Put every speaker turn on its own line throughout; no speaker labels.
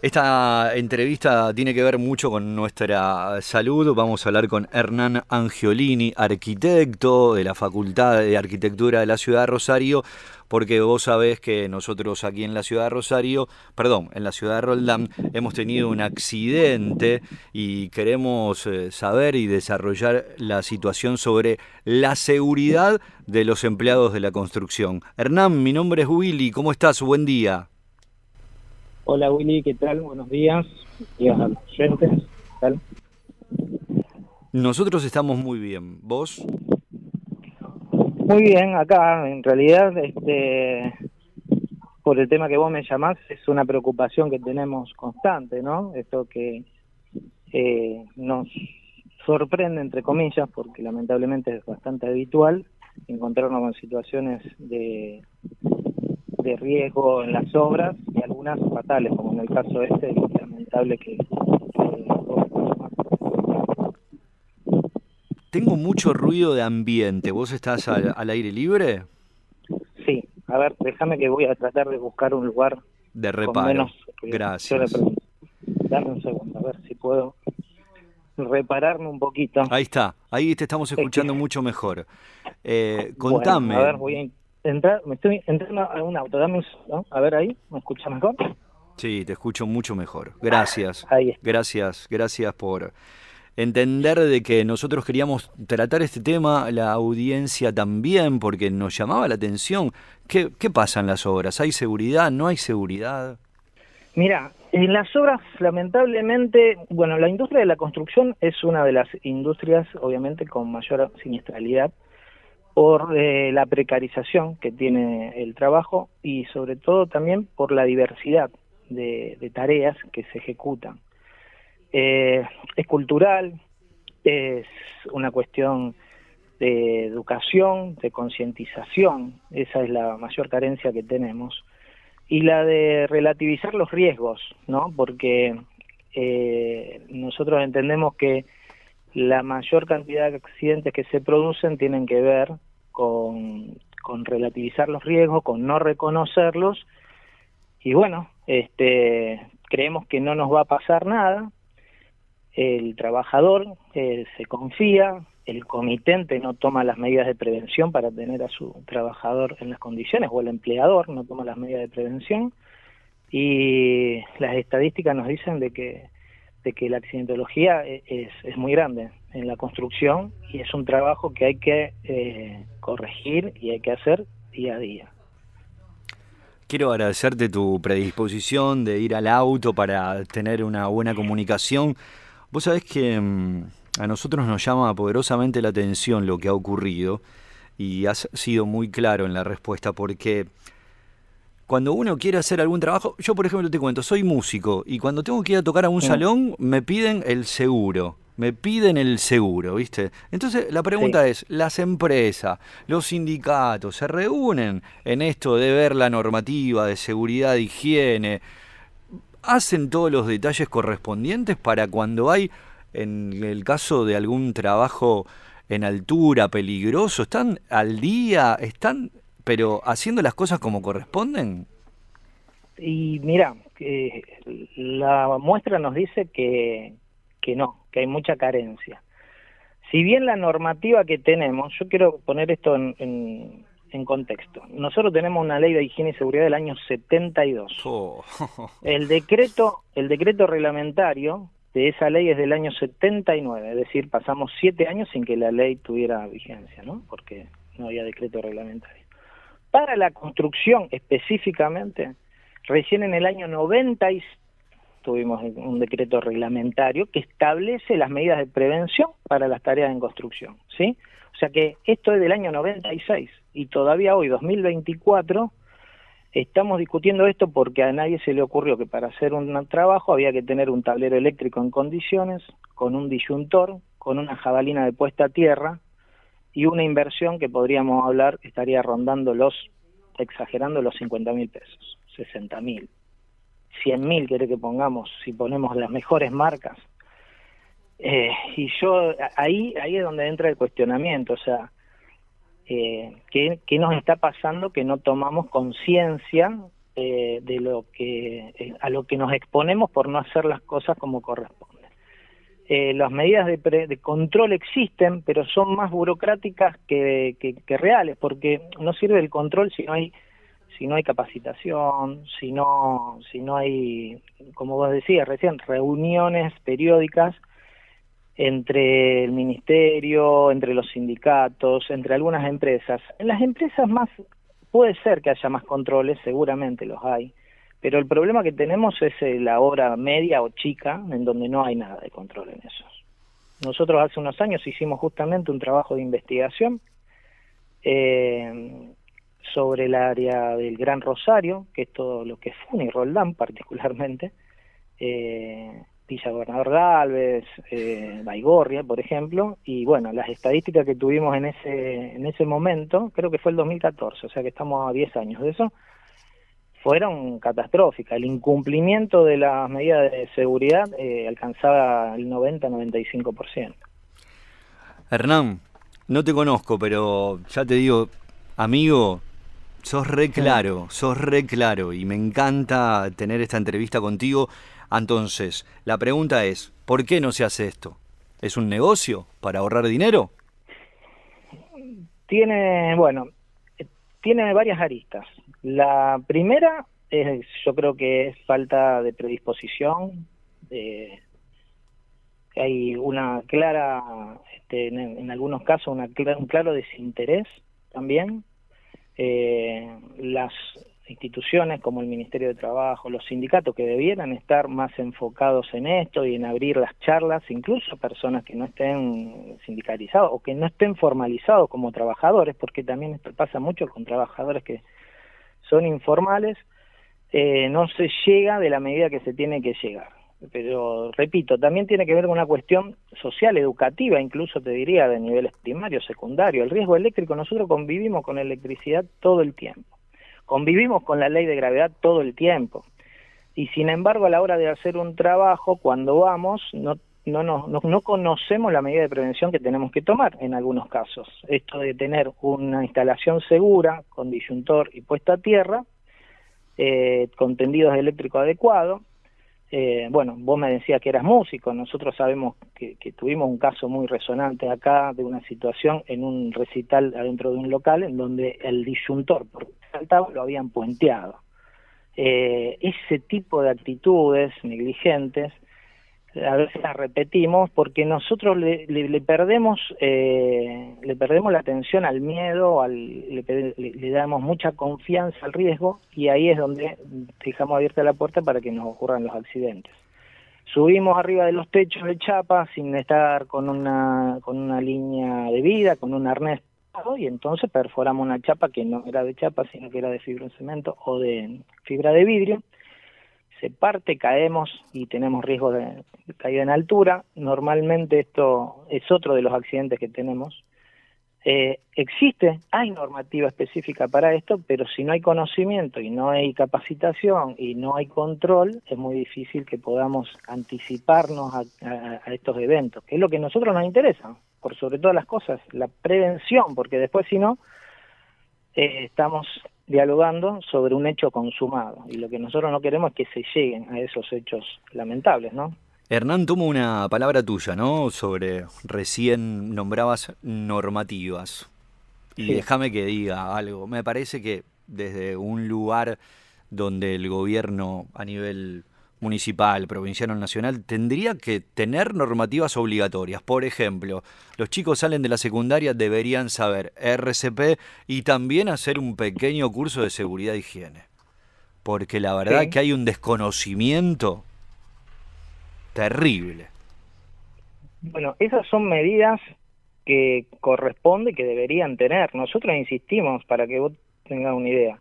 Esta entrevista tiene que ver mucho con nuestra salud. Vamos a hablar con Hernán Angiolini, arquitecto de la Facultad de Arquitectura de la Ciudad de Rosario, porque vos sabés que nosotros aquí en la Ciudad de Rosario, perdón, en la Ciudad de Roldán, hemos tenido un accidente y queremos saber y desarrollar la situación sobre la seguridad de los empleados de la construcción. Hernán, mi nombre es Willy, ¿cómo estás? Buen día.
Hola Willy, ¿qué tal? Buenos días. Días a los oyentes. ¿Qué tal?
Nosotros estamos muy bien. ¿Vos?
Muy bien, acá en realidad, por el tema que vos me llamás, es una preocupación que tenemos constante, ¿no? Esto que nos sorprende, entre comillas, porque lamentablemente es bastante habitual encontrarnos con situaciones de riesgo en las obras y algunas fatales, como en el caso lamentable que
Tengo mucho ruido de ambiente. ¿Vos estás al aire libre?
sí, a ver, déjame que voy a tratar de buscar un lugar
De
con menos
reparo.
ruido. Yo le
Gracias.
pregunto, dame un segundo, a ver si puedo repararme un poquito.
Ahí está. Ahí te estamos
Es que,
escuchando mucho mejor.
bueno, a
Contame.
ver, voy a entrar, me estoy entrando a un auto, dame un segundo, a ver ahí, ¿me escucha mejor?
Sí, te escucho mucho mejor. Gracias.
Ahí está.
Gracias por entender de que nosotros queríamos tratar este tema, la audiencia también, porque nos llamaba la atención. ¿Qué pasa en las obras? ¿Hay seguridad? ¿No hay seguridad?
Mira, en las obras, lamentablemente, bueno, la industria de la construcción es una de las industrias, obviamente, con mayor siniestralidad por la precarización que tiene el trabajo y sobre todo también por la diversidad de tareas que se ejecutan. Es cultural, es una cuestión de educación, de concientización, esa es la mayor carencia que tenemos, y la de relativizar los riesgos, ¿no? Porque nosotros entendemos que la mayor cantidad de accidentes que se producen tienen que ver con relativizar los riesgos, con no reconocerlos, y bueno, creemos que no nos va a pasar nada. El trabajador se confía, el comitente no toma las medidas de prevención para tener a su trabajador en las condiciones, o el empleador no toma las medidas de prevención, y las estadísticas nos dicen de que la accidentología es muy grande en la construcción y es un trabajo que hay que corregir y hay que hacer día a día.
Quiero agradecerte tu predisposición de ir al auto para tener una buena comunicación. Vos sabés que a nosotros nos llama poderosamente la atención lo que ha ocurrido y has sido muy claro en la respuesta porque cuando uno quiere hacer algún trabajo, yo por ejemplo te cuento, soy músico y cuando tengo que ir a tocar a un
Mm,
salón me piden el seguro. Me piden el seguro, ¿viste? Entonces la
sí.
pregunta es, ¿las empresas, los sindicatos se reúnen en esto de ver la normativa de seguridad, de higiene, hacen todos los detalles correspondientes para cuando hay, en el caso de algún trabajo en altura, peligroso, están al día, están, pero haciendo las cosas como corresponden?
Y mira, la muestra nos dice que no, que hay mucha carencia. Si bien la normativa que tenemos, yo quiero poner esto en contexto. Nosotros tenemos una ley de higiene y seguridad del año 72.
Oh.
El decreto reglamentario de esa ley es del año 79, es decir, pasamos 7 años sin que la ley tuviera vigencia, ¿no? Porque no había decreto reglamentario. Para la construcción específicamente, recién en el año 96 tuvimos un decreto reglamentario que establece las medidas de prevención para las tareas en construcción, ¿sí? O sea que esto es del año 96 y todavía hoy, 2024, estamos discutiendo esto porque a nadie se le ocurrió que para hacer un trabajo había que tener un tablero eléctrico en condiciones, con un disyuntor, con una jabalina de puesta a tierra y una inversión que podríamos hablar estaría rondando exagerando los 50.000 pesos, 60.000. 100.000 quiere que pongamos, si ponemos las mejores marcas. Y yo, ahí es donde entra el cuestionamiento, o sea, ¿qué nos está pasando que no tomamos conciencia de lo que a lo que nos exponemos por no hacer las cosas como corresponde. Las medidas de control existen, pero son más burocráticas que reales, porque no sirve el control si no hay capacitación, si no hay, como vos decías recién, reuniones periódicas entre el ministerio, entre los sindicatos, entre algunas empresas. En las empresas más puede ser que haya más controles, seguramente los hay, pero el problema que tenemos es la obra media o chica, en donde no hay nada de control en eso. Nosotros hace unos años hicimos justamente un trabajo de investigación sobre el área del Gran Rosario, que es todo lo que es Funes y Roldán particularmente, Villa Gobernador Gálvez, Baigorria, por ejemplo, y bueno, las estadísticas que tuvimos en ese momento, creo que fue el 2014, o sea que estamos a 10 años de eso, fueron catastróficas. El incumplimiento de las medidas de seguridad alcanzaba el 90-95%.
Hernán, no te conozco, pero ya te digo, amigo, sos re claro y me encanta tener esta entrevista contigo. Entonces, la pregunta es, ¿por qué no se hace esto? ¿Es un negocio para ahorrar dinero?
Tiene varias aristas. La primera yo creo que es falta de predisposición. Hay una clara, en algunos casos, un claro desinterés también. Las instituciones como el Ministerio de Trabajo, los sindicatos que debieran estar más enfocados en esto y en abrir las charlas, incluso personas que no estén sindicalizados o que no estén formalizados como trabajadores, porque también esto pasa mucho con trabajadores que son informales, no se llega de la medida que se tiene que llegar. Pero, repito, también tiene que ver con una cuestión social, educativa, incluso te diría, de niveles primarios, secundarios. El riesgo eléctrico, nosotros convivimos con electricidad todo el tiempo. Convivimos con la ley de gravedad todo el tiempo. Y sin embargo, a la hora de hacer un trabajo, cuando vamos, no conocemos la medida de prevención que tenemos que tomar en algunos casos. Esto de tener una instalación segura, con disyuntor y puesta a tierra, con tendidos eléctricos adecuados. Bueno, vos me decías que eras músico, nosotros sabemos que tuvimos un caso muy resonante acá de una situación en un recital adentro de un local en donde el disyuntor por saltaba lo habían puenteado. Ese tipo de actitudes negligentes a veces las repetimos porque nosotros le perdemos la atención al miedo, le damos mucha confianza al riesgo y ahí es donde dejamos abierta la puerta para que nos ocurran los accidentes. Subimos arriba de los techos de chapa sin estar con una línea de vida, con un arnés, y entonces perforamos una chapa que no era de chapa sino que era de fibrocemento o de fibra de vidrio. Se parte, caemos y tenemos riesgo de caída en altura. Normalmente esto es otro de los accidentes que tenemos. Hay normativa específica para esto, pero si no hay conocimiento y no hay capacitación y no hay control, es muy difícil que podamos anticiparnos a estos eventos, que es lo que a nosotros nos interesa, por sobre todas las cosas, la prevención, porque después si no, estamos dialogando sobre un hecho consumado y lo que nosotros no queremos es que se lleguen a esos hechos lamentables, ¿no?
Hernán, tomo una palabra tuya, ¿no? Sobre, recién nombrabas normativas. Y
Sí.
déjame que diga algo. Me parece que desde un lugar donde el gobierno a nivel municipal, provincial o nacional tendría que tener normativas obligatorias. Por ejemplo, los chicos salen de la secundaria, deberían saber RCP y también hacer un pequeño curso de seguridad e higiene. Porque la verdad
Sí.
que hay un desconocimiento terrible.
Bueno, esas son medidas que corresponde, que deberían tener. Nosotros insistimos, para que vos tengas una idea,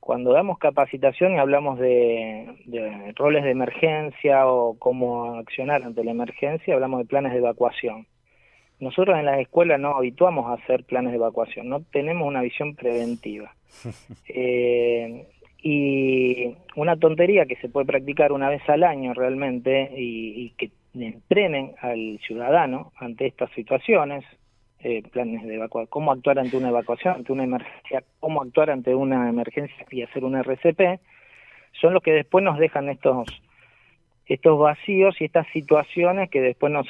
cuando damos capacitación y hablamos de roles de emergencia o cómo accionar ante la emergencia, hablamos de planes de evacuación. Nosotros en las escuelas no habituamos a hacer planes de evacuación, no tenemos una visión preventiva. Y una tontería que se puede practicar una vez al año realmente y que entrenen al ciudadano ante estas situaciones, planes de evacuación, cómo actuar ante una evacuación, ante una emergencia, cómo actuar ante una emergencia y hacer un RCP, son los que después nos dejan estos vacíos y estas situaciones que después nos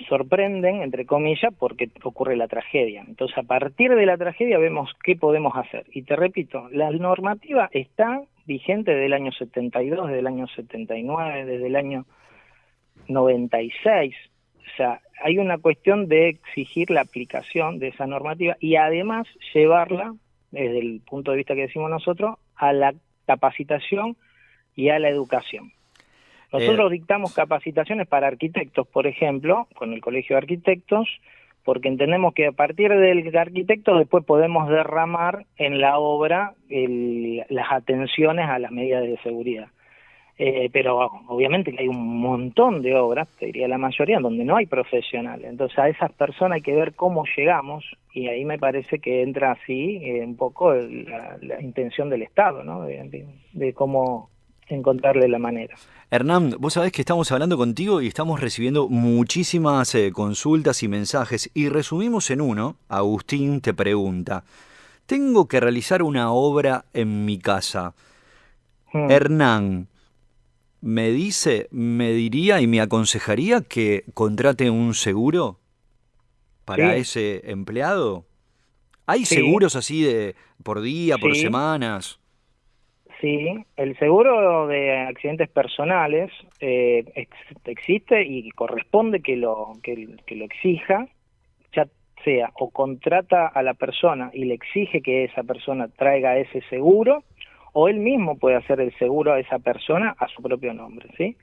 sorprenden, entre comillas, porque ocurre la tragedia. Entonces, a partir de la tragedia vemos qué podemos hacer. Y te repito, la normativa está vigente desde el año 72, desde el año 79, desde el año 96. O sea, hay una cuestión de exigir la aplicación de esa normativa y además llevarla, desde el punto de vista que decimos nosotros, a la capacitación y a la educación. Nosotros dictamos capacitaciones para arquitectos, por ejemplo, con el Colegio de Arquitectos, porque entendemos que a partir del arquitecto después podemos derramar en la obra las atenciones a las medidas de seguridad. Pero obviamente que hay un montón de obras, te diría la mayoría, donde no hay profesionales. Entonces a esas personas hay que ver cómo llegamos, y ahí me parece que entra así un poco la intención del Estado, ¿no? De cómo encontrarle la manera.
Hernán, vos sabés que estamos hablando contigo y estamos recibiendo muchísimas consultas y mensajes, y resumimos en uno. Agustín te pregunta: tengo que realizar una obra en mi casa. Hernán, me diría y me aconsejaría que contrate un seguro para ese empleado. ¿Hay seguros así de por día, por semanas?
Sí, el seguro de accidentes personales existe y corresponde que lo exija, ya sea o contrata a la persona y le exige que esa persona traiga ese seguro, o él mismo puede hacer el seguro a esa persona a su propio nombre, ¿sí?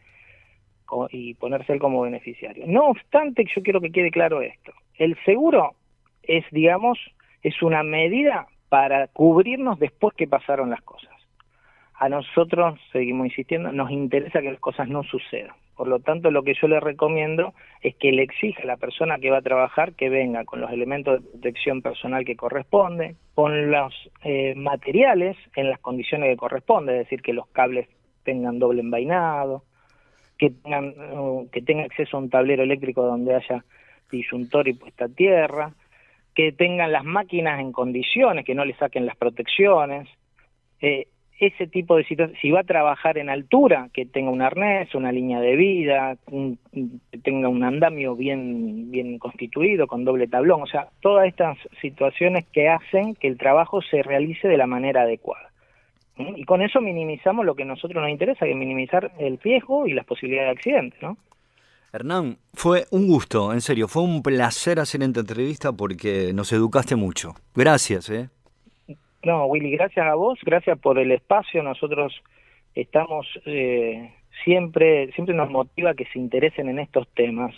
Y ponerse él como beneficiario. No obstante, yo quiero que quede claro esto. El seguro es, digamos, es una medida para cubrirnos después que pasaron las cosas. A nosotros, seguimos insistiendo, nos interesa que las cosas no sucedan. Por lo tanto, lo que yo le recomiendo es que le exija a la persona que va a trabajar que venga con los elementos de protección personal que corresponde, con los materiales en las condiciones que corresponde, es decir, que los cables tengan doble envainado, que tenga acceso a un tablero eléctrico donde haya disyuntor y puesta a tierra, que tengan las máquinas en condiciones, que no le saquen las protecciones, ese tipo de situaciones. Si va a trabajar en altura, que tenga un arnés, una línea de vida, que tenga un andamio bien constituido, con doble tablón, o sea, todas estas situaciones que hacen que el trabajo se realice de la manera adecuada. Y con eso minimizamos lo que a nosotros nos interesa, que es minimizar el riesgo y las posibilidades de accidentes, ¿no?
Hernán, fue un gusto, en serio, fue un placer hacer esta entrevista porque nos educaste mucho. Gracias,
No, Willy, gracias a vos, gracias por el espacio. Nosotros estamos, siempre nos motiva que se interesen en estos temas,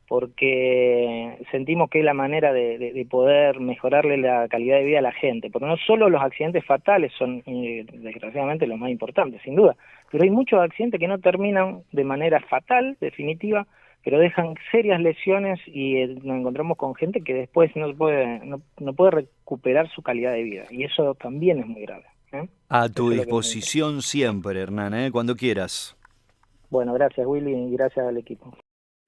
porque sentimos que es la manera de poder mejorarle la calidad de vida a la gente, porque no solo los accidentes fatales son desgraciadamente los más importantes, sin duda, pero hay muchos accidentes que no terminan de manera fatal, definitiva, pero dejan serias lesiones y nos encontramos con gente que después no puede recuperar su calidad de vida, y eso también es muy grave.
A tu disposición siempre, Hernán, cuando quieras.
Bueno, gracias Willy y gracias al equipo.